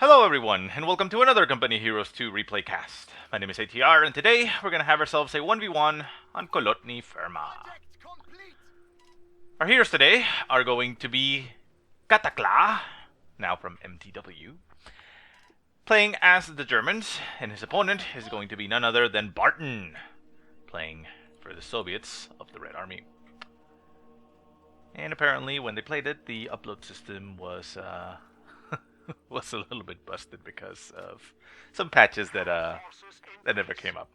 Hello everyone, and welcome to another Company Heroes 2 replay cast. My name is ATR, and today we're gonna have ourselves a 1v1 on Kholodny Ferma. Our heroes today are going to be Cataclaw, now from mTw, playing as the Germans, and his opponent is going to be none other than Barton, playing for the Soviets of the Red Army. And apparently when they played it, the upload system was was a little bit busted because of some patches that never came up.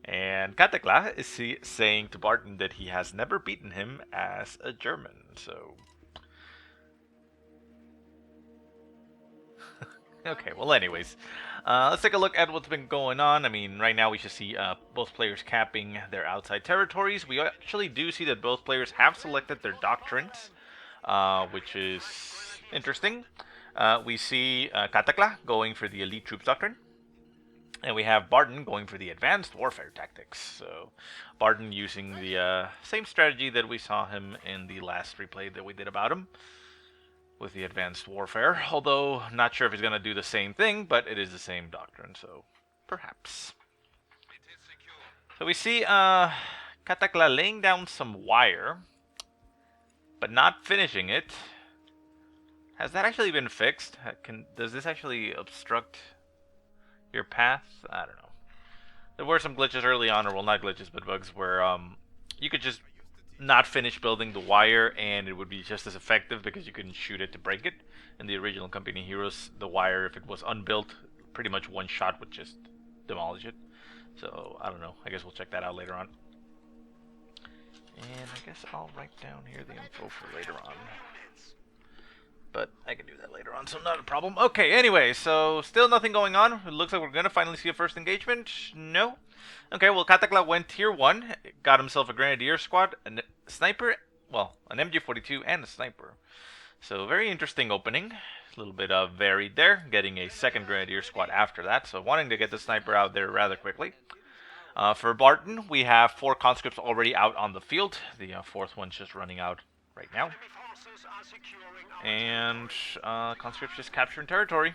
And Cataclaw is saying to Barton that he has never beaten him as a German, so... Okay, well anyways, let's take a look at what's been going on. I mean, right now we should see both players capping their outside territories. We actually do see that both players have selected their doctrines, which is interesting. We see Cataclaw going for the elite troops doctrine, and we have Barton going for the advanced warfare tactics. So Barton using the same strategy that we saw him in the last replay that we did about him, with the advanced warfare, although not sure if he's going to do the same thing, but it is the same doctrine, so perhaps. So we see Cataclaw laying down some wire, but not finishing it. Has that actually been fixed? Does this actually obstruct your path? I don't know. There were some glitches early on, or well, not glitches, but bugs, where you could just not finish building the wire and it would be just as effective because you couldn't shoot it to break it. In the original Company Heroes, the wire, if it was unbuilt, pretty much one shot would just demolish it. So, I don't know. I guess we'll check that out later on. And I guess I'll write down here the info for later on. But I can do that later on, so not a problem. Okay, anyway, so still nothing going on. It looks like we're going to finally see a first engagement. No. Okay, well, Cataclaw went tier 1, got himself a Grenadier squad, a sniper, well, an MG42 and a sniper. So very interesting opening. A little bit varied there, getting a second Grenadier squad after that, so wanting to get the sniper out there rather quickly. For Barton, we have 4 conscripts already out on the field. The 4th one's just running out right now. And conscripts just capturing territory.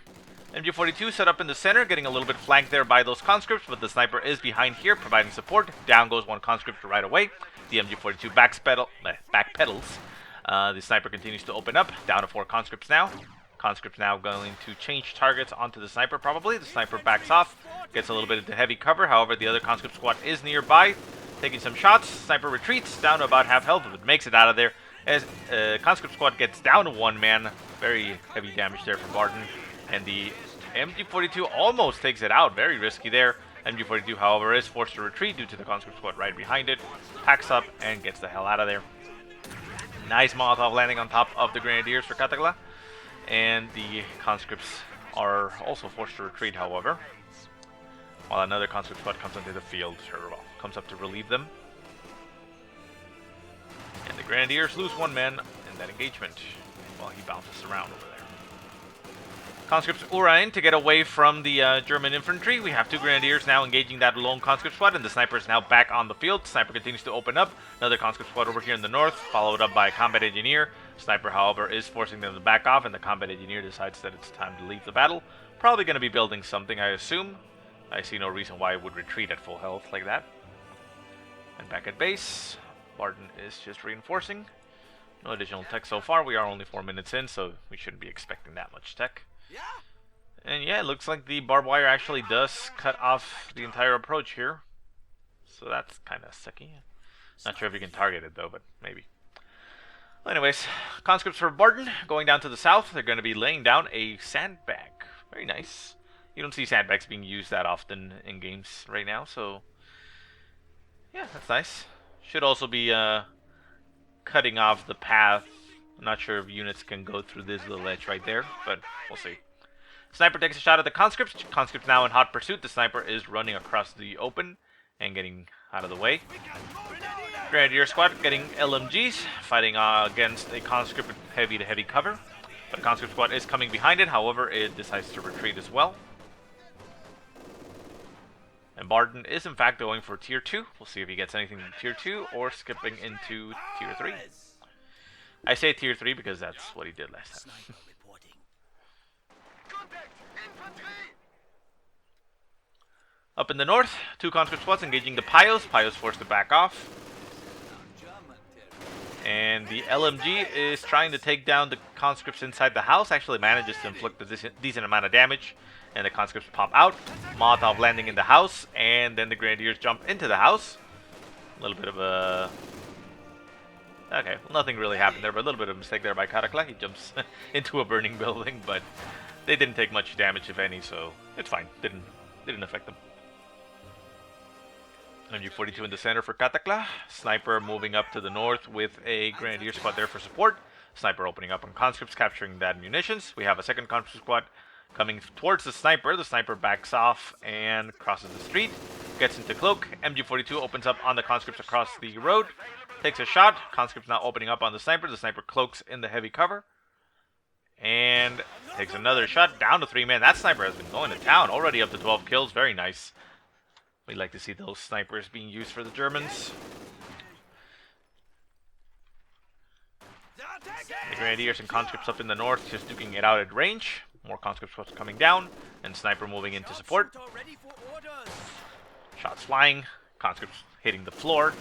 MG42 set up in the center, getting a little bit flanked there by those conscripts, but the sniper is behind here, providing support. Down goes one conscript right away. The MG42 backpedals. The sniper continues to open up. Down to 4 conscripts now. Conscripts now going to change targets onto the sniper probably. The sniper backs off, gets a little bit into heavy cover. However, the other conscript squad is nearby, taking some shots. Sniper retreats down to about half health, but makes it out of there. As conscript squad gets down to 1 man, very heavy damage there for Barton, and the MG42 almost takes it out, very risky there. MG42, however, is forced to retreat due to the conscript squad right behind it, packs up and gets the hell out of there. Nice Molotov landing on top of the Grenadiers for Cataclaw, and the conscripts are also forced to retreat, however, while another conscript squad comes onto the field, or well, comes up to relieve them. And the Grenadiers lose 1 man in that engagement while he bounces around over there. Conscripts Urain to get away from the German infantry. We have 2 Grenadiers now engaging that lone conscript squad, and the sniper is now back on the field. Sniper continues to open up. Another conscript squad over here in the north, followed up by a combat engineer. Sniper, however, is forcing them to back off, and the combat engineer decides that it's time to leave the battle. Probably going to be building something, I assume. I see no reason why it would retreat at full health like that. And back at base, Barton is just reinforcing. No additional tech so far. We are only 4 minutes in, so we shouldn't be expecting that much tech. And yeah, it looks like the barbed wire actually does cut off the entire approach here. So that's kind of sucky. Not sure if you can target it though, but maybe. Well, anyways, conscripts for Barton going down to the south. They're going to be laying down a sandbag. Very nice. You don't see sandbags being used that often in games right now, so yeah, that's nice. Should also be cutting off the path. I'm not sure if units can go through this little edge right there, but we'll see. Sniper takes a shot at the conscripts. Conscripts now in hot pursuit. The sniper is running across the open and getting out of the way. Grenadier squad getting LMGs, fighting against a conscript with heavy-to-heavy cover. But the conscript squad is coming behind it. However, it decides to retreat as well. And Barton is in fact going for tier 2. We'll see if he gets anything from tier 2 or skipping into tier 3. I say tier 3 because that's what he did last time. Up in the north, 2 conscript squads engaging the Pios. Pios forced to back off. And the LMG is trying to take down the conscripts inside the house. Actually manages to inflict a decent amount of damage. And the conscripts pop out. Molotov landing in the house. And then the Grenadiers jump into the house. A little bit of a... Okay, well, nothing really happened there, but a little bit of a mistake there by Cataclaw. He jumps into a burning building, but they didn't take much damage, if any, so it's fine. Didn't affect them. MG42 in the center for Cataclaw. Sniper moving up to the north with a Grenadier squad there for support. Sniper opening up on conscripts, capturing that munitions. We have a second conscript squad coming towards the sniper. The sniper backs off and crosses the street. Gets into cloak. MG42 opens up on the conscripts across the road. Takes a shot. Conscripts now opening up on the sniper. The sniper cloaks in the heavy cover. And takes another shot. Down to 3 men. That sniper has been going to town. Already up to 12 kills. Very nice. We like to see those snipers being used for the Germans. The Grenadiers and conscripts up in the north just duking it out at range. More conscripts coming down. And sniper moving in to support. Shots flying. Conscripts hitting the floor.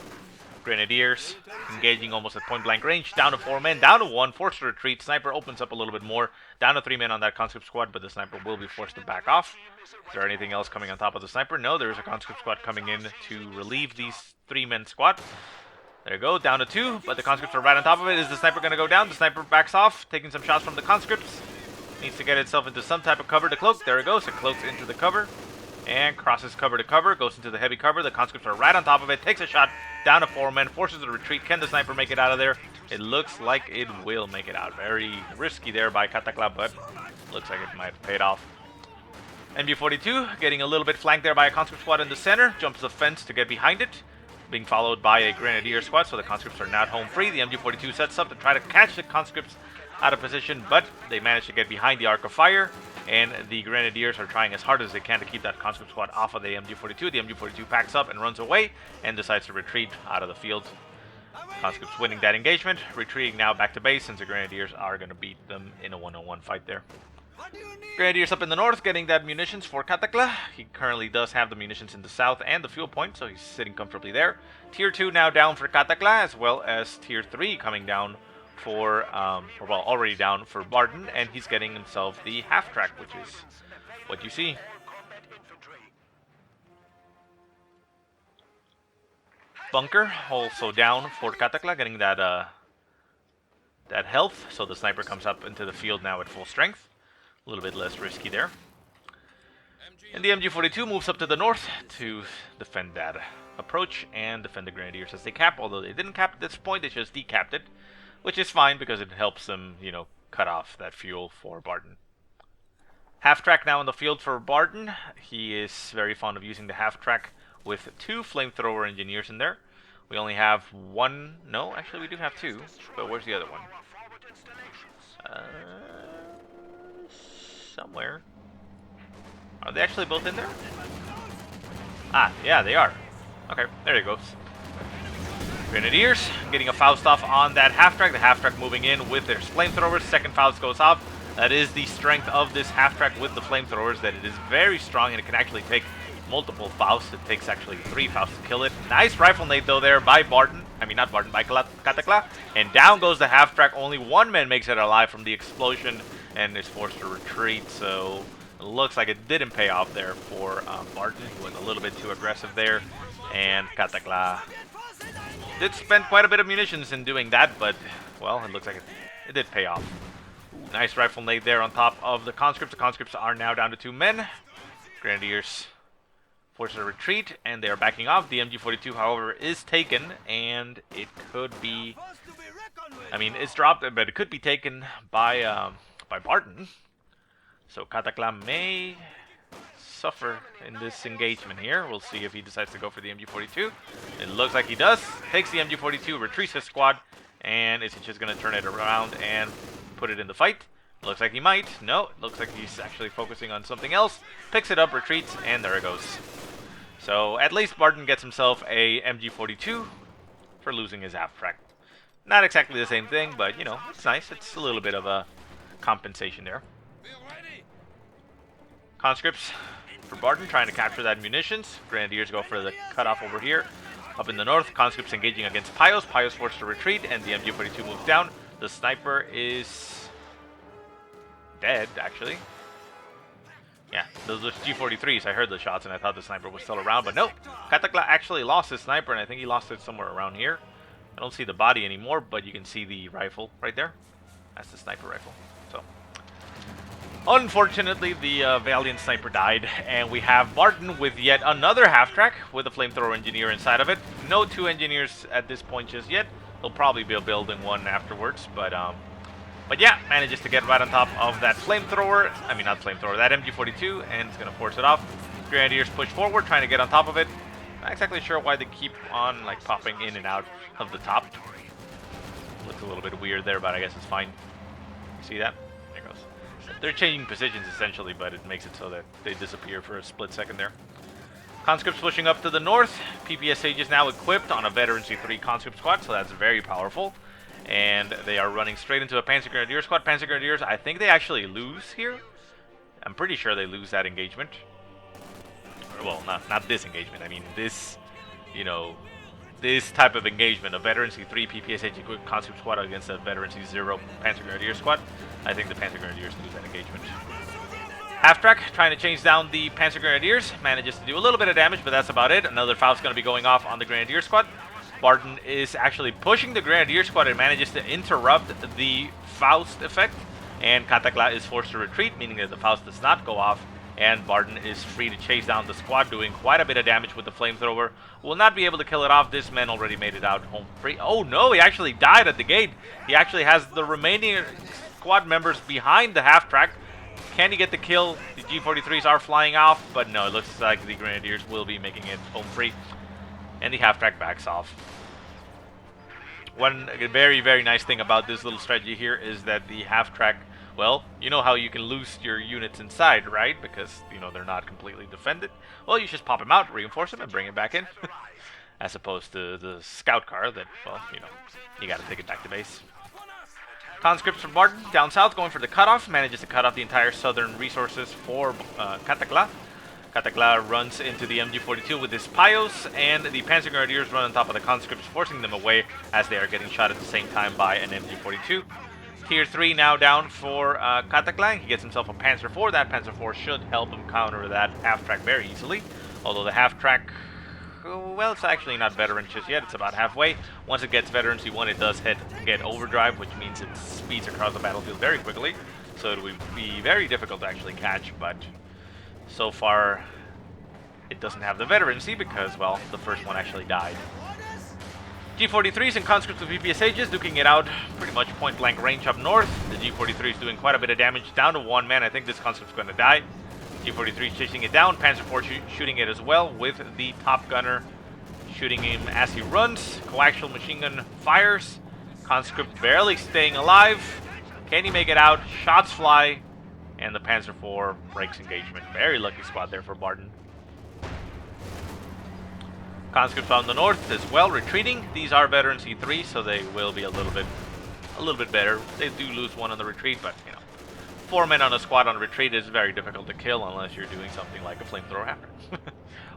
Grenadiers engaging almost at point blank range. Down to 4 men. Down to 1. Forced to retreat. Sniper opens up a little bit more. Down to 3 men on that conscript squad, but the sniper will be forced to back off. Is there anything else coming on top of the sniper? No, there is a conscript squad coming in to relieve these 3-men squad. There you go. Down to 2, but the conscripts are right on top of it. Is the sniper going to go down? The sniper backs off, taking some shots from the conscripts. Needs to get itself into some type of cover to cloak. There it goes. It cloaks into the cover. And crosses cover to cover, goes into the heavy cover. The conscripts are right on top of it, takes a shot, down to 4 men, forces the retreat. Can the sniper make it out of there? It looks like it will make it out. Very risky there by Cataclaw, but looks like it might have paid off. MG42 getting a little bit flanked there by a conscript squad in the center, jumps the fence to get behind it, being followed by a Grenadier squad, so the conscripts are not home free. The MG42 sets up to try to catch the conscripts out of position, but they manage to get behind the arc of fire. And the Grenadiers are trying as hard as they can to keep that conscript squad off of the MG42. The MG42 packs up and runs away and decides to retreat out of the field. Conscripts winning that engagement, retreating now back to base since the Grenadiers are going to beat them in a 1-on-1 fight there. Grenadiers up in the north getting that munitions for Cataclaw. He currently does have the munitions in the south and the fuel point, so he's sitting comfortably there. Tier 2 now down for Cataclaw, as well as Tier 3 coming down for, well, already down for Barton, and he's getting himself the half-track, which is what you see. Bunker also down for Cataclaw, getting that that health, so the sniper comes up into the field now at full strength. A little bit less risky there. And the MG42 moves up to the north to defend that approach and defend the Grenadiers as they cap, although they didn't cap at this point, they just decapped it. Which is fine because it helps them, you know, cut off that fuel for Barton. Half-track now in the field for Barton. He is very fond of using the half-track with 2 flamethrower engineers in there. We only have 1. No, actually we do have 2. But where's the other one? Somewhere. Are they actually both in there? Ah, yeah, they are. Okay, there it goes. Grenadiers getting a Faust off on that half-track. The half-track moving in with their flamethrowers. Second Faust goes off. That is the strength of this half-track with the flamethrowers, that it is very strong and it can actually take multiple Fausts. It takes actually 3 Fausts to kill it. Nice rifle nade though there by Barton. I mean, not Barton, by Cataclaw. And down goes the half-track. Only 1 man makes it alive from the explosion and is forced to retreat. So it looks like it didn't pay off there for Barton. He went a little bit too aggressive there. And Cataclaw did spend quite a bit of munitions in doing that, but, well, it looks like it did pay off. Ooh, nice rifle nade there on top of the conscripts. The conscripts are now down to 2 men. Grenadiers forced to retreat, and they are backing off. The MG42, however, is taken, and it could be... I mean, it's dropped, but it could be taken by Barton. So Cataclaw may suffer in this engagement here. We'll see if he decides to go for the MG42. It looks like he does. Takes the MG42, retreats his squad, and is he just going to turn it around and put it in the fight? Looks like he might. No, it looks like he's actually focusing on something else. Picks it up, retreats, and there it goes. So at least Barton gets himself a MG42 for losing his half-track. Not exactly the same thing, but, you know, it's nice. It's a little bit of a compensation there. Conscripts for Barton, trying to capture that munitions. Grenadiers go for the cutoff over here. Up in the north, conscripts engaging against Pios. Pios forced to retreat, and the MG42 moves down. The sniper is dead, actually. Yeah, those are G43s. I heard the shots, and I thought the sniper was still around, but nope. Cataclaw actually lost his sniper, and I think he lost it somewhere around here. I don't see the body anymore, but you can see the rifle right there. That's the sniper rifle. So, unfortunately, the Valiant sniper died, and we have Barton with yet another half-track with a flamethrower engineer inside of it. No 2 engineers at this point just yet. They'll probably be building one afterwards, but yeah, manages to get right on top of that flamethrower. I mean, not flamethrower, that MG42, and it's going to force it off. Grenadiers push forward, trying to get on top of it. Not exactly sure why they keep on like popping in and out of the top. Looks a little bit weird there, but I guess it's fine. See that? There it goes. They're changing positions essentially, but it makes it so that they disappear for a split second there. Conscripts pushing up to the north. PPSH is now equipped on a veteran C3 conscript squad, so that's very powerful. And they are running straight into a Panzer Grenadier squad. Panzer Grenadiers, I think they actually lose here. I'm pretty sure they lose that engagement. Well, not this engagement. I mean this, you know, this type of engagement, a veteran C3 PPSH equipped conscript squad against a veteran C0 Panzer Grenadier squad. I think the Panzer Grenadiers lose that engagement. Half-track trying to change down the Panzer Grenadiers. Manages to do a little bit of damage, but that's about it. Another Faust going to be going off on the Grenadier squad. Barton is actually pushing the Grenadier squad and manages to interrupt the Faust effect. And Cataclaw is forced to retreat, meaning that the Faust does not go off. And Barton is free to chase down the squad, doing quite a bit of damage with the flamethrower. Will not be able to kill it off. This man already made it out home free. Oh no, he actually died at the gate. He actually has the remaining squad members behind the half-track. Can he get the kill? The G43s are flying off, but no, it looks like the Grenadiers will be making it home free. And the half-track backs off. One very, very nice thing about this little strategy here is that the half-track, well, you know how you can lose your units inside, right? Because, you know, they're not completely defended. Well, you just pop them out, reinforce them, and bring it back in. As opposed to the scout car that, well, you know, you gotta take it back to base. Conscripts from Barton down south going for the cutoff. Manages to cut off the entire southern resources for Cataclaw. Cataclaw runs into the MG42 with his Pios, and the Panzer Grenadiers run on top of the conscripts, forcing them away as they are getting shot at the same time by an MG42. Tier 3 now down for Cataclaw. He gets himself a Panzer IV. That Panzer IV should help him counter that half-track very easily. Although the half-track, well, it's actually not veteran just yet. It's about halfway. Once it gets veteran C1, it does get overdrive, which means it speeds across the battlefield very quickly. So it would be very difficult to actually catch, but so far it doesn't have the veterancy because, well, the first one actually died. G43s and conscripts with PPSHs duking it out pretty much point-blank range up north. The G43 is doing quite a bit of damage down to one man. I think this conscript's going to die. G43 is chasing it down. Panzer IV shooting it as well with the top gunner shooting him as he runs. Coaxial machine gun fires. Conscript barely staying alive. Can he make it out? Shots fly. And the Panzer IV breaks engagement. Very lucky squad there for Barton. Conscripts on the north as well, retreating. These are veteran C3, so they will be a little bit better. They do lose one on the retreat, but you know, 4 men on a squad on retreat is very difficult to kill unless you're doing something like a flamethrower after,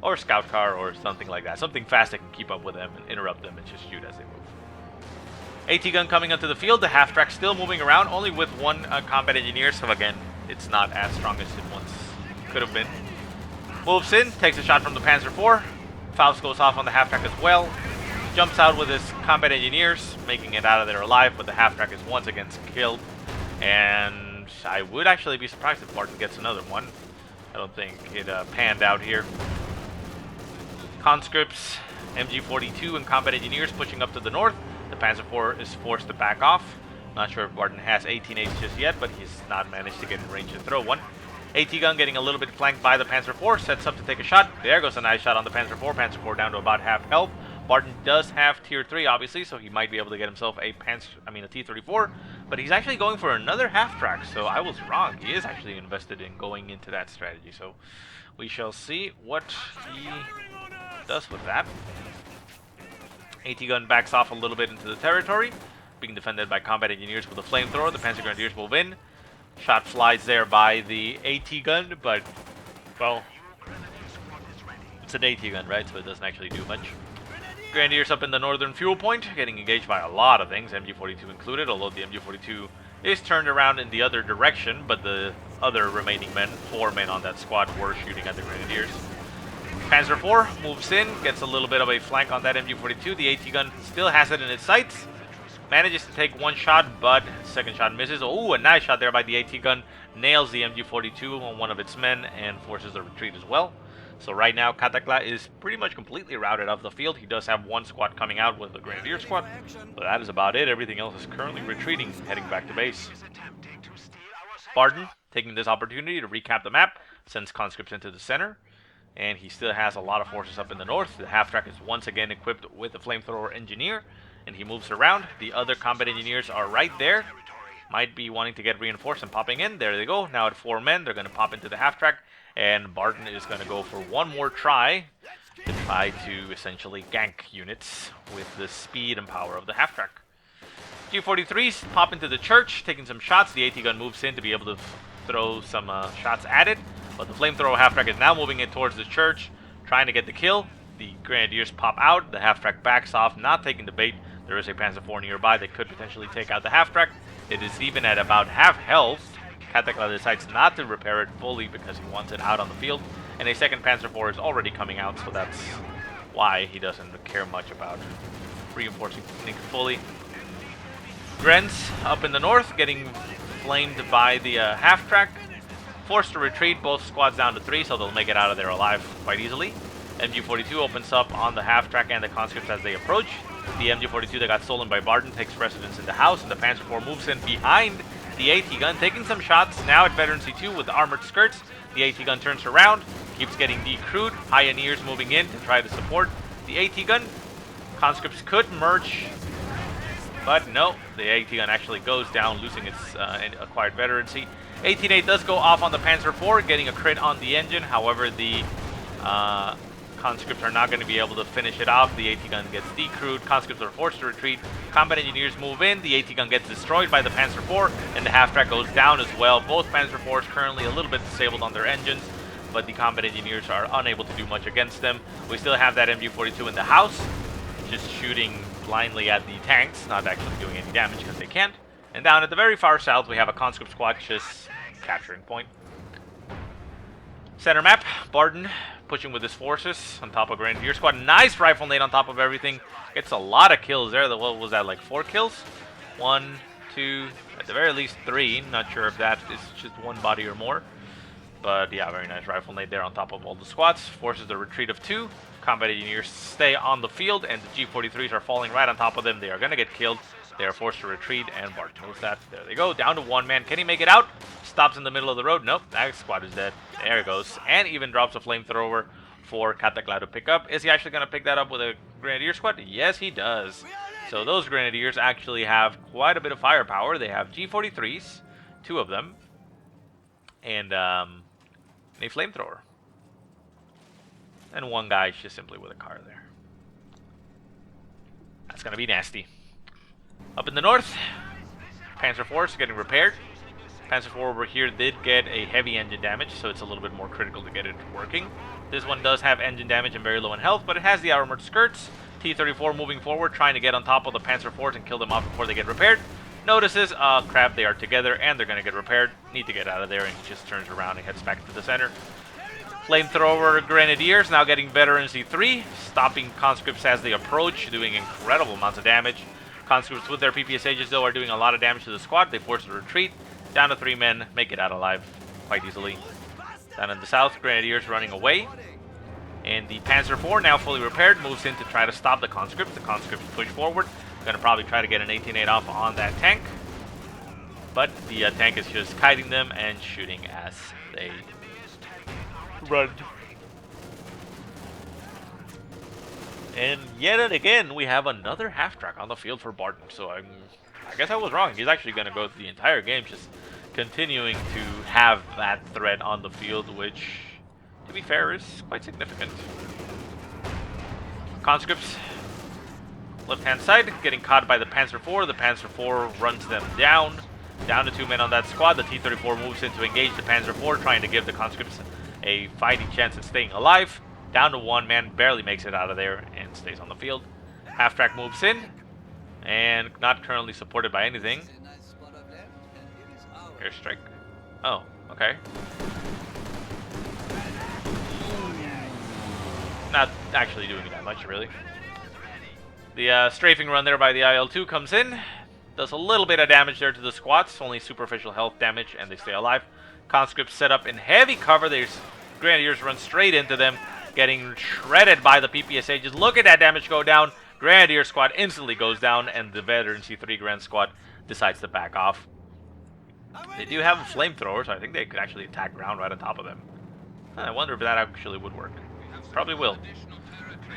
or a scout car, or something like that. Something fast that can keep up with them and interrupt them and just shoot as they move. AT gun coming onto the field. The half-track still moving around, only with one combat engineer. So again, it's not as strong as it once could have been. Moves in, takes a shot from the Panzer IV. Faust goes off on the half-track as well. Jumps out with his combat engineers, making it out of there alive, but the half-track is once again killed. And I would actually be surprised if Barton gets another one. I don't think it panned out here. Conscripts, MG42 and combat engineers pushing up to the north. The Panzer IV is forced to back off. Not sure if Barton has 18As just yet, but he's not managed to get in range to throw one. AT gun getting a little bit flanked by the Panzer IV, sets up to take a shot. There goes a nice shot on the Panzer IV. Panzer IV down to about half health. Barton does have tier 3, obviously, so he might be able to get himself a T-34, but he's actually going for another half-track, so I was wrong. He is actually invested in going into that strategy, so we shall see what he does with that. AT gun backs off a little bit into the territory, being defended by combat engineers with a flamethrower. The Panzer Grenadiers move in. Shot flies there by the AT gun, but, well, It's an AT gun, right? So it doesn't actually do much. Grenadiers up in the northern fuel point, getting engaged by a lot of things, MG42 included, although the MG42 is turned around in the other direction, but the other remaining men, 4 men on that squad, were shooting at the Grenadiers. Panzer IV moves in, gets a little bit of a flank on that MG42. The AT gun still has it in its sights. Manages to take one shot, but second shot misses. Oh, a nice shot there by the AT gun. Nails the MG42 on one of its men and forces the retreat as well. So right now, Cataclaw is pretty much completely routed off the field. He does have one squad coming out with the Grenadier squad, but that is about it. Everything else is currently retreating, heading back to base. Barton taking this opportunity to recap the map, sends conscripts into the center, and he still has a lot of forces up in the north. The half-track is once again equipped with a flamethrower engineer, and he moves around. The other combat engineers are right there. Might be wanting to get reinforced and popping in. There they go. Now at 4 men, they're going to pop into the half-track. And Barton is going to go for one more try to essentially gank units with the speed and power of the half-track. G43s pop into the church, taking some shots. The AT gun moves in to be able to throw some shots at it. But the flamethrower half-track is now moving in towards the church, trying to get the kill. The Grenadiers pop out. The half-track backs off, not taking the bait. There is a Panzer IV nearby that could potentially take out the half-track. It is even at about half health. Cataclaw decides not to repair it fully because he wants it out on the field. And a second Panzer IV is already coming out, so that's why he doesn't care much about reinforcing things fully. Grens up in the north, getting flamed by the half-track. Forced to retreat, both squads down to 3, so they'll make it out of there alive quite easily. MG42 opens up on the half-track and the conscripts as they approach. The MG42 that got stolen by Barton takes precedence in the house, and the Panzer IV moves in behind the AT gun, taking some shots. Now at Veteran C2 with the armored skirts, the AT gun turns around, keeps getting decrewed. Pioneers moving in to try to support the AT gun. Conscripts could merge, but no, the AT gun actually goes down, losing its acquired veterancy. 18A does go off on the Panzer IV, getting a crit on the engine. However, the conscripts are not going to be able to finish it off. The AT gun gets decrewed. Conscripts are forced to retreat. Combat engineers move in. The AT gun gets destroyed by the Panzer IV, and the half-track goes down as well. Both Panzer IVs currently a little bit disabled on their engines, but the combat engineers are unable to do much against them. We still have that MG42 in the house, just shooting blindly at the tanks, not actually doing any damage because they can't. And down at the very far south, we have a conscript squad just capturing point. Center map, Barton pushing with his forces on top of Grenadier squad. Nice rifle nade on top of everything. Gets a lot of kills there. What was that, like 4 kills? 1, 2, at the very least 3. Not sure if that is just one body or more. But yeah, very nice rifle nade there on top of all the squads. Forces the retreat of 2. Combat engineers stay on the field, and the G43s are falling right on top of them. They are going to get killed. They are forced to retreat, and Barton knows that. There they go, down to 1 man. Can he make it out? Stops in the middle of the road. Nope, that squad is dead. There it goes. And even drops a flamethrower for Cataclaw to pick up. Is he actually going to pick that up with a Grenadier squad? Yes, he does. So those Grenadiers actually have quite a bit of firepower. They have G43s, 2 of them, and a flamethrower. And 1 guy is just simply with a car there. That's going to be nasty. Up in the north, Panzer IV is getting repaired. Panzer IV over here did get a heavy engine damage, so it's a little bit more critical to get it working. This one does have engine damage and very low in health, but it has the armored skirts. T-34 moving forward, trying to get on top of the Panzer IVs and kill them off before they get repaired. Notices, crap, they are together and they're going to get repaired. Need to get out of there, and he just turns around and heads back to the center. Flamethrower Grenadiers now getting veteran C3, stopping conscripts as they approach, doing incredible amounts of damage. Conscripts with their PPSHs, though, are doing a lot of damage to the squad. They force a retreat. Down to 3 men, make it out alive quite easily. Down in the south, Grenadiers running away. And the Panzer IV, now fully repaired, moves in to try to stop the conscripts. The conscripts push forward. Going to probably try to get an 18-8 off on that tank. But the tank is just kiting them and shooting as they run. And yet again, we have another half-track on the field for Barton. So I guess I was wrong. He's actually going to go the entire game just continuing to have that threat on the field, which, to be fair, is quite significant. Conscripts, left-hand side, getting caught by the Panzer IV. The Panzer IV runs them down. Down to 2 men on that squad. The T-34 moves in to engage the Panzer IV, trying to give the conscripts a fighting chance at staying alive. down to 1 man, barely makes it out of there and stays on the field. Half-track moves in, and not currently supported by anything. Airstrike. Oh, okay. Not actually doing that much, really. The strafing run there by the IL-2 comes in. Does a little bit of damage there to the squats. Only superficial health damage, and they stay alive. Conscripts set up in heavy cover. There's Grenadiers run straight into them, getting shredded by the PPSHs. Look at that damage go down. Grenadier squad instantly goes down, and the veteran C3 Grand squad decides to back off. They do have a flamethrower, so I think they could actually attack ground right on top of them. I wonder if that actually would work. Probably will.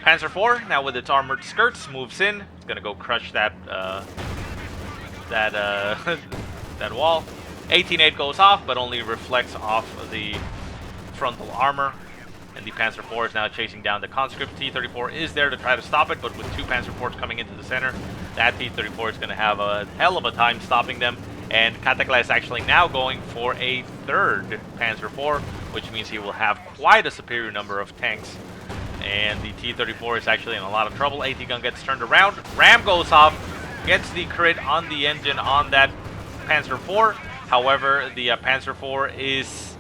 Panzer IV, now with its armored skirts, moves in. It's gonna go crush that that wall. 18-8 goes off, but only reflects off the frontal armor. And the Panzer IV is now chasing down the conscript. T-34 is there to try to stop it, but with 2 Panzer IVs coming into the center, that T-34 is going to have a hell of a time stopping them. And Cataclaw is actually now going for a 3rd Panzer IV, which means he will have quite a superior number of tanks. And the T-34 is actually in a lot of trouble. AT gun gets turned around. Ram goes off, gets the crit on the engine on that Panzer IV. However, the Panzer IV is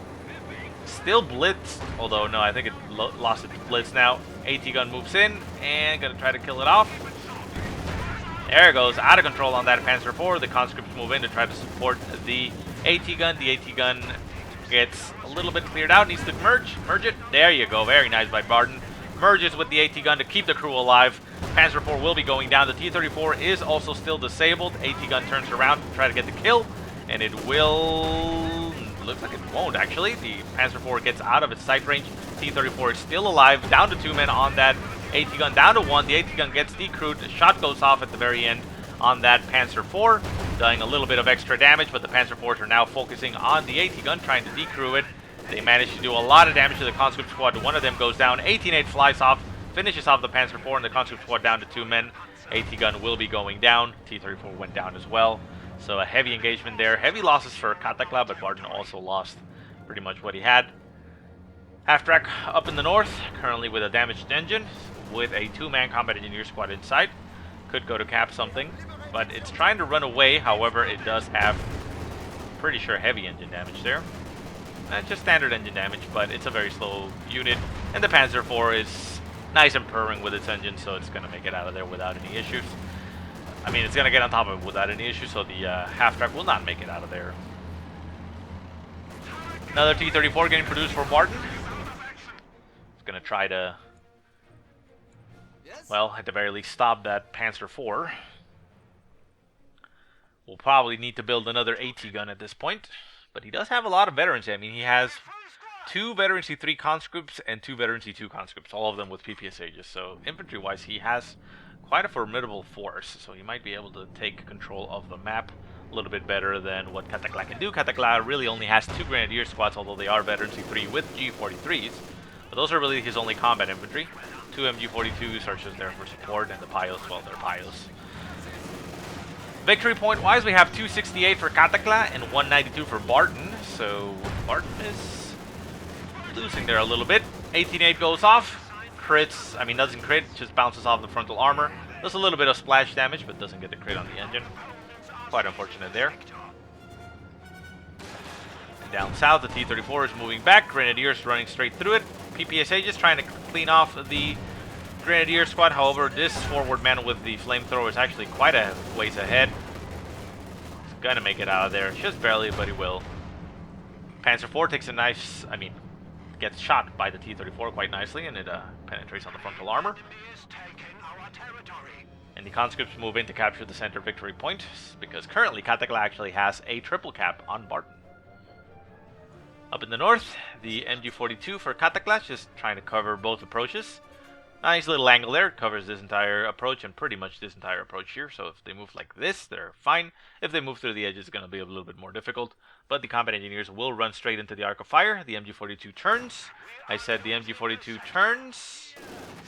still blitzed, although no, I think it lost its blitz now. AT gun moves in and gonna try to kill it off. There it goes, out of control on that Panzer IV. The conscripts move in to try to support the AT gun. The AT gun gets a little bit cleared out, needs to merge it. There you go, very nice by Barton. Merges with the AT gun to keep the crew alive. Panzer IV will be going down. The T-34 is also still disabled. AT gun turns around to try to get the kill, and it will... looks like it won't, actually. The Panzer IV gets out of its sight range. T-34 is still alive, down to 2 men on that AT gun, down to 1. The AT gun gets decrewed. The shot goes off at the very end on that Panzer IV, doing a little bit of extra damage, but the Panzer IVs are now focusing on the AT gun, trying to decrew it. They manage to do a lot of damage to the conscript squad. One of them goes down. 18-8 flies off, finishes off the Panzer IV, and the conscript squad down to 2 men. AT gun will be going down. T-34 went down as well. So a heavy engagement there. Heavy losses for Cataclaw, but Barton also lost pretty much what he had. Half-track up in the north, currently with a damaged engine, with a 2-man combat engineer squad inside. Could go to cap something, but it's trying to run away. However, it does have, pretty sure, heavy engine damage there. Just standard engine damage, but it's a very slow unit. And the Panzer IV is nice and purring with its engine, so it's going to make it out of there without any issues. I mean, it's going to get on top of it without any issues, so the half-track will not make it out of there. Another T-34 getting produced for Barton. It's going to try to, well, at the very least, stop that Panzer IV. We'll probably need to build another AT gun at this point. But he does have a lot of veterans. I mean, he has 2 veteran C3 conscripts and 2 veteran C2 conscripts, all of them with PPSHs. So infantry-wise, he has quite a formidable force. So he might be able to take control of the map a little bit better than what Cataclaw can do. Cataclaw really only has 2 Grenadier squads, although they are veteran C3 with G43s. But those are really his only combat infantry. 2 MG42s are just there for support, and the Pios, well, they're Pios. Victory point wise, we have 268 for Cataclaw and 192 for Barton. So Barton is losing there a little bit. 18-8 goes off. Crits, I mean, doesn't crit, just bounces off the frontal armor. Does a little bit of splash damage, but doesn't get the crit on the engine. Quite unfortunate there. And down south, the T-34 is moving back. Grenadiers running straight through it. PPSH is trying to clean off the Grenadier squad. However, this forward man with the flamethrower is actually quite a ways ahead. He's gonna make it out of there, just barely, but he will. Panzer IV takes a nice, I mean, gets shot by the T-34 quite nicely, and it penetrates on the frontal armor. And the conscripts move in to capture the center victory point, because currently Cataclaw actually has a triple cap on Barton. Up in the north, the MG42 for Cataclaw, just trying to cover both approaches. Nice little angle there, covers this entire approach and pretty much this entire approach here. So if they move like this, they're fine. If they move through the edge, it's going to be a little bit more difficult. But the combat engineers will run straight into the arc of fire. The MG42 turns. I said the MG42 turns.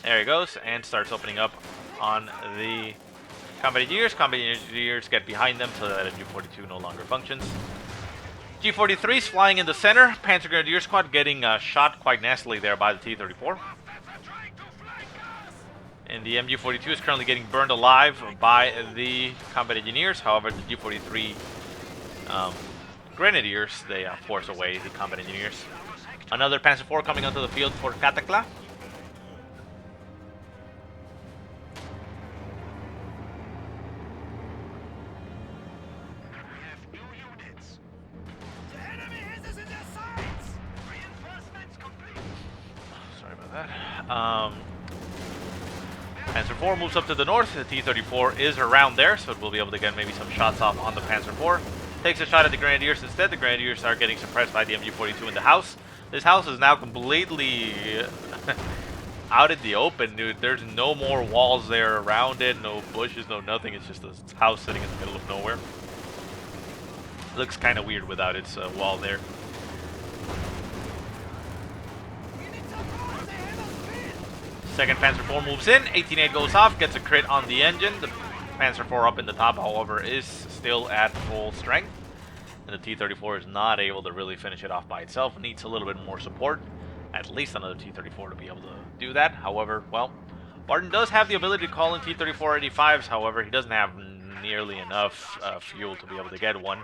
There he goes, and starts opening up on the combat engineers. Combat engineers get behind them so that MG42 no longer functions. G43's flying in the center. Panzer Grenadier squad getting shot quite nastily there by the T-34. And the MG42 is currently getting burned alive by the combat engineers. However, the G43 grenadiers, they force away the combat engineers. Another Panzer IV coming onto the field for Cataclaw. Sorry about that. Panzer IV moves up to the north. The T-34 is around there, so it will be able to get maybe some shots off on the Panzer IV. Takes a shot at the Grenadiers instead. The Grenadiers are getting suppressed by the MG42 in the house. This house is now completely out in the open, dude. There's no more walls there around it, no bushes, no nothing. It's just a house sitting in the middle of nowhere. Looks kind of weird without its wall there. Second Panzer IV moves in, 18-8 goes off, gets a crit on the engine. The Panzer IV up in the top, however, is still at full strength. And the T-34 is not able to really finish it off by itself. It needs a little bit more support, at least another T-34 to be able to do that. However, well, Barton does have the ability to call in T-34-85s. However, he doesn't have nearly enough fuel to be able to get one.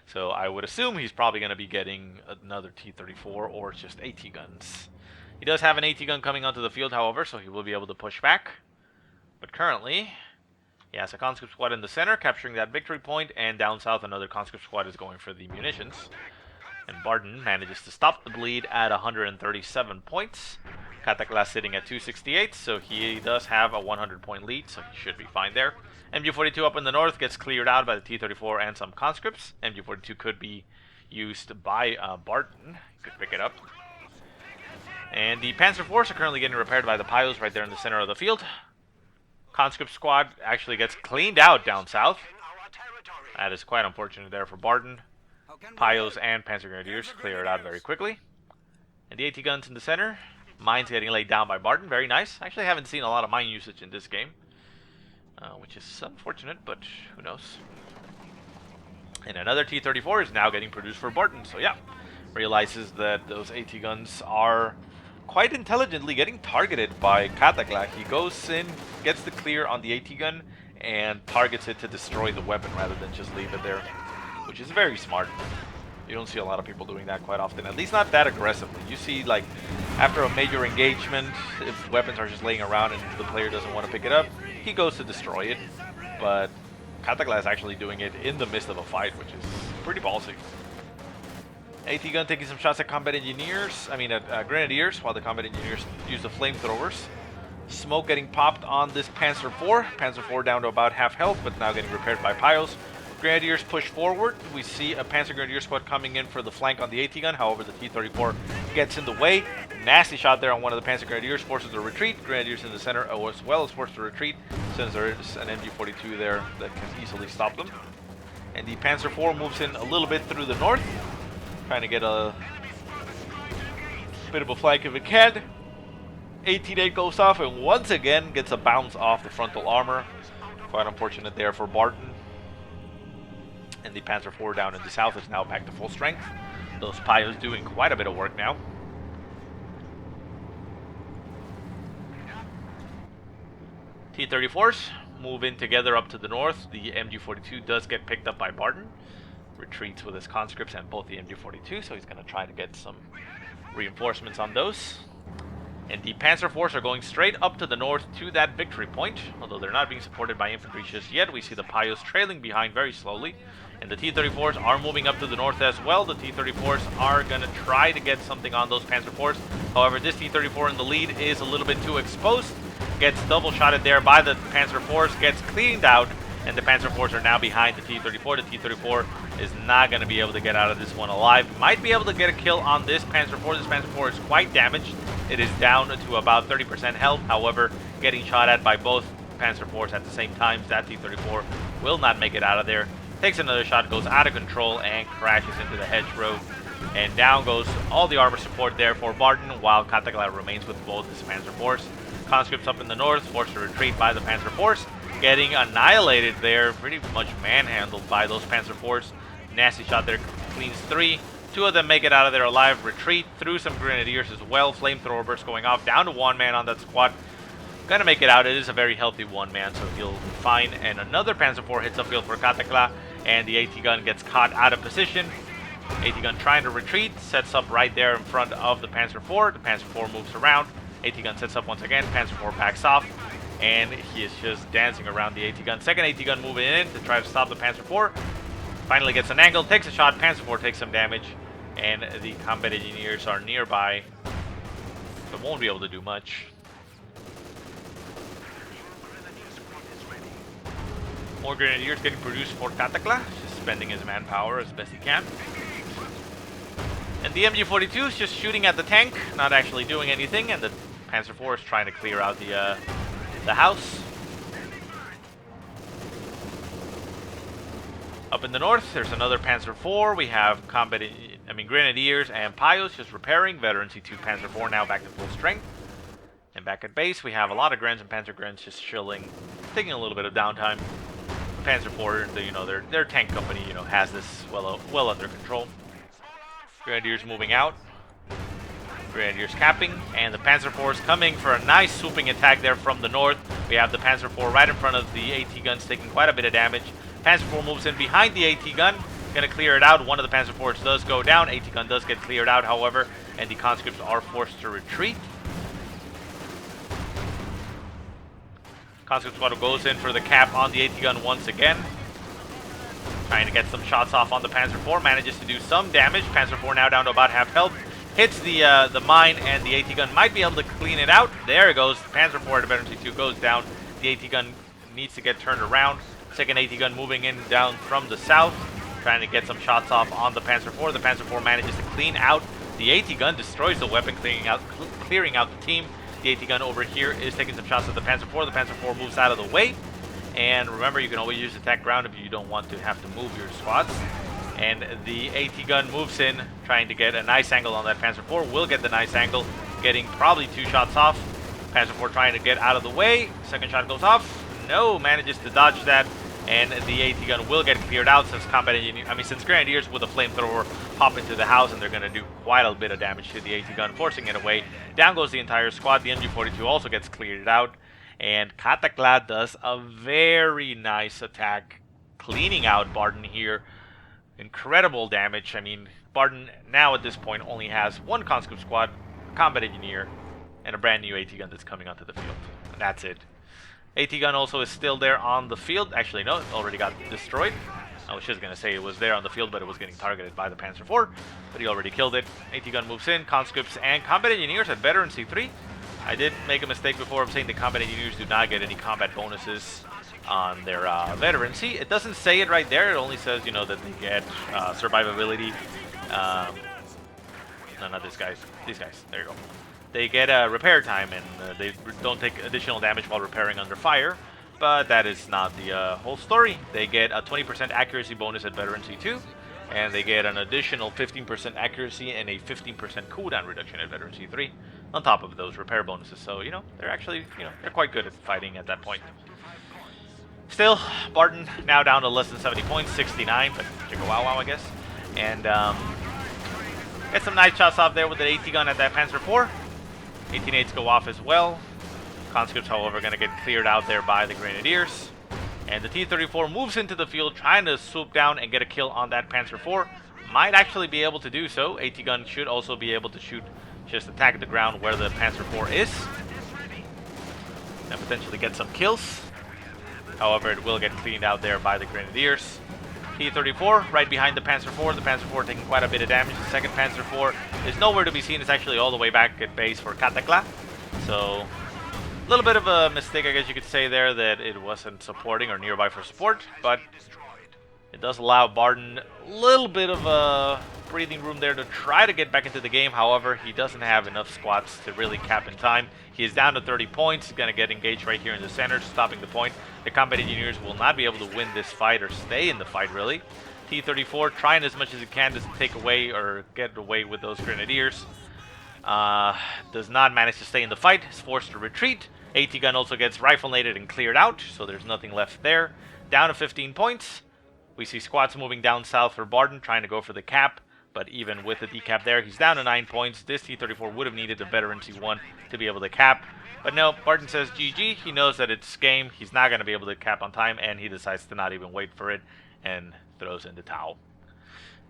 So I would assume he's probably going to be getting another T-34 or just AT guns. He does have an AT gun coming onto the field, however, so he will be able to push back. But currently, he has a conscript squad in the center, capturing that victory point, and down south another conscript squad is going for the munitions. And Barton manages to stop the bleed at 137 points. Cataclaw sitting at 268, so he does have a 100-point lead, so he should be fine there. MG42 up in the north gets cleared out by the T-34 and some conscripts. MG42 could be used by Barton. He could pick it up. And the Panzer IVs are currently getting repaired by the Pios right there in the center of the field. Conscript squad actually gets cleaned out down south. That is quite unfortunate there for Barton. Pios and Panzer Grenadiers clear it out very quickly. And the AT guns in the center. Mines getting laid down by Barton. Very nice. Actually, I haven't seen a lot of mine usage in this game, which is unfortunate, but who knows. And another T-34 is now getting produced for Barton. So yeah, realizes that those AT guns are quite intelligently getting targeted by Cataclaw. He goes in, gets the clear on the AT gun, and targets it to destroy the weapon rather than just leave it there, which is very smart. You don't see a lot of people doing that quite often, at least not that aggressively. You see, like, after a major engagement, if weapons are just laying around and the player doesn't want to pick it up, he goes to destroy it. But Cataclaw is actually doing it in the midst of a fight, which is pretty ballsy. AT gun taking some shots at combat engineers, at grenadiers, while the combat engineers use the flamethrowers. Smoke getting popped on this Panzer IV. Panzer IV down to about half health, but now getting repaired by Pios. Grenadiers push forward. We see a Panzer Grenadier squad coming in for the flank on the AT gun. However, the T-34 gets in the way. Nasty shot there on one of the Panzer Grenadiers, forces a retreat. Grenadiers in the center as well as forced to retreat, since there is an MG42 there that can easily stop them. And the Panzer IV moves in a little bit through the north, trying to get a bit of a flank if it can. 18-8 goes off and once again gets a bounce off the frontal armor. Quite unfortunate there for Barton. And the Panzer IV down in the south is now back to full strength. Those Pios doing quite a bit of work now. T-34s move in together up to the north. The MG42 does get picked up by Barton. Retreats with his conscripts and both the MG42, so he's going to try to get some reinforcements on those. And the Panzer IVs are going straight up to the north to that victory point. Although they're not being supported by infantry just yet, we see the Pios trailing behind very slowly. And the T-34s are moving up to the north as well. The T-34s are going to try to get something on those Panzer IVs. However, this T-34 in the lead is a little bit too exposed. Gets double shotted there by the Panzer IVs, gets cleaned out. And the Panzer IVs are now behind the T-34. The T-34 is not going to be able to get out of this one alive. Might be able to get a kill on this Panzer IV. This Panzer IV is quite damaged. It is down to about 30% health. However, getting shot at by both Panzer IVs at the same time, that T-34 will not make it out of there. Takes another shot, goes out of control, and crashes into the hedgerow. And down goes all the armor support there for Barton, while Cataclaw remains with both his Panzer IVs. Conscripts up in the north, forced to retreat by the Panzer IVs. Getting annihilated there, pretty much manhandled by those Panzer IVs. Nasty shot there, cleans 3. 2 of them make it out of there alive, retreat through some grenadiers as well. Flamethrower burst going off, down to 1 man on that squad. Gonna make it out. It is a very healthy one-man, so he'll be fine. And another Panzer IV hits upfield for Cataclaw, and the AT gun gets caught out of position. AT gun trying to retreat, sets up right there in front of the Panzer IV. The Panzer IV moves around. AT gun sets up once again. Panzer IV backs off, and he is just dancing around the AT gun. Second AT gun moving in to try to stop the Panzer IV. Finally gets an angle, takes a shot. Panzer IV takes some damage, and the combat engineers are nearby, so won't be able to do much. More grenadiers getting produced for Cataclaw, just spending his manpower as best he can. And the MG42 is just shooting at the tank, not actually doing anything, and the Panzer IV is trying to clear out the house. Up in the north, there's another Panzer IV. We have grenadiers and Pios just repairing. Veteran C2 Panzer IV now back to full strength. And back at base, we have a lot of Grens and Panzer Grens just chilling, taking a little bit of downtime. Panzer IV, their tank company, has this well under control. Grenadiers moving out. Grenadiers capping, and the Panzer IV is coming for a nice swooping attack there from the north. We have the Panzer IV right in front of the AT guns, taking quite a bit of damage. Panzer IV moves in behind the AT gun, gonna clear it out. One of the Panzer IVs does go down. AT gun does get cleared out, however, and the conscripts are forced to retreat. Conscript squad goes in for the cap on the AT gun once again. Trying to get some shots off on the Panzer IV, manages to do some damage. Panzer IV now down to about half health. Hits the mine, and the AT gun might be able to clean it out. There it goes. Panzer IV to Veteran C2 goes down. The AT gun needs to get turned around. Second AT gun moving in down from the south, trying to get some shots off on the Panzer IV. The Panzer IV manages to clean out the AT gun, destroys the weapon, clearing out the team. The AT gun over here is taking some shots at the Panzer IV. The Panzer IV moves out of the way. And remember, you can always use attack ground if you don't want to have to move your squads. And the AT gun moves in, trying to get a nice angle on that Panzer IV. Will get the nice angle, getting probably 2 shots off. Panzer IV trying to get out of the way. Second shot goes off. No, manages to dodge that. And the AT gun will get cleared out since since Grenadiers with a flamethrower hop into the house, and they're going to do quite a bit of damage to the AT gun, forcing it away. Down goes the entire squad. The MG42 also gets cleared out. And Cataclaw does a very nice attack, cleaning out Barton here. Incredible damage. Barton now at this point only has 1 conscript squad, a combat engineer, and a brand new AT gun that's coming onto the field. And that's it. AT gun also is still there on the field. Actually, no, it already got destroyed. I was just going to say it was there on the field, but it was getting targeted by the Panzer IV. But he already killed it. AT gun moves in. Conscripts and combat engineers at Veteran C3. I did make a mistake before of saying the combat engineers do not get any combat bonuses on their veterancy. It doesn't say it right there. It only says, that they get survivability. No, not this guys. These guys. There you go. They get repair time, and they don't take additional damage while repairing under fire. But that is not the whole story. They get a 20% accuracy bonus at Veteran C2. And they get an additional 15% accuracy and a 15% cooldown reduction at Veteran C3 on top of those repair bonuses. So, they're actually, they're quite good at fighting at that point. Still, Barton now down to less than 70 points, 69, but chicka wow wow, I guess. And get some nice shots off there with the AT gun at that Panzer IV. 18-8s go off as well. Conscripts, however, going to get cleared out there by the Grenadiers. And the T-34 moves into the field, trying to swoop down and get a kill on that Panzer IV. Might actually be able to do so. AT gun should also be able to just attack the ground where the Panzer IV is. And potentially get some kills. However, it will get cleaned out there by the Grenadiers. T-34 right behind the Panzer IV. The Panzer IV taking quite a bit of damage. The second Panzer IV is nowhere to be seen. It's actually all the way back at base for Cataclaw. So, a little bit of a mistake, I guess you could say there, that it wasn't supporting or nearby for support, but it does allow Barton a little bit of a breathing room there to try to get back into the game. However, he doesn't have enough squads to really cap in time. He is down to 30 points. He's going to get engaged right here in the center, stopping the point. The combat engineers will not be able to win this fight or stay in the fight, really. T-34 trying as much as he can to take away or get away with those Grenadiers. Does not manage to stay in the fight. Is forced to retreat. AT gun also gets rifle-nated and cleared out, so there's nothing left there. Down to 15 points. We see squads moving down south for Barton, trying to go for the cap. But even with the decap there, he's down to 9 points. This T-34 would have needed a better NC1 to be able to cap. But no, Barton says GG. He knows that it's game. He's not going to be able to cap on time, and he decides to not even wait for it and throws in the towel.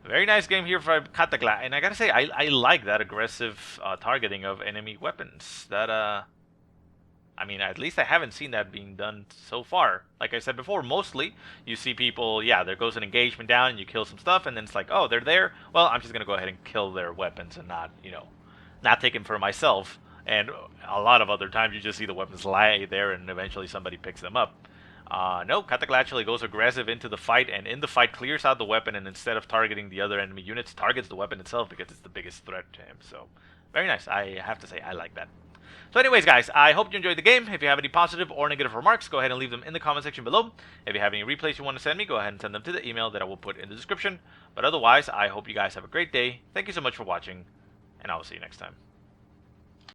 Very nice game here for Cataclaw. And I got to say, I like that aggressive targeting of enemy weapons. That, I mean, at least I haven't seen that being done so far. Like I said before, mostly you see people, yeah, there goes an engagement down and you kill some stuff, and then it's like, oh, they're there. Well, I'm just going to go ahead and kill their weapons and not, you know, not take them for myself. And a lot of other times you just see the weapons lie there and eventually somebody picks them up. No, Cataclaw actually goes aggressive into the fight, and in the fight clears out the weapon, and instead of targeting the other enemy units, targets the weapon itself because it's the biggest threat to him. So, very nice. I have to say, I like that. So anyways, guys, I hope you enjoyed the game. If you have any positive or negative remarks, go ahead and leave them in the comment section below. If you have any replays you want to send me, go ahead and send them to the email that I will put in the description. But otherwise, I hope you guys have a great day. Thank you so much for watching, and I will see you next time.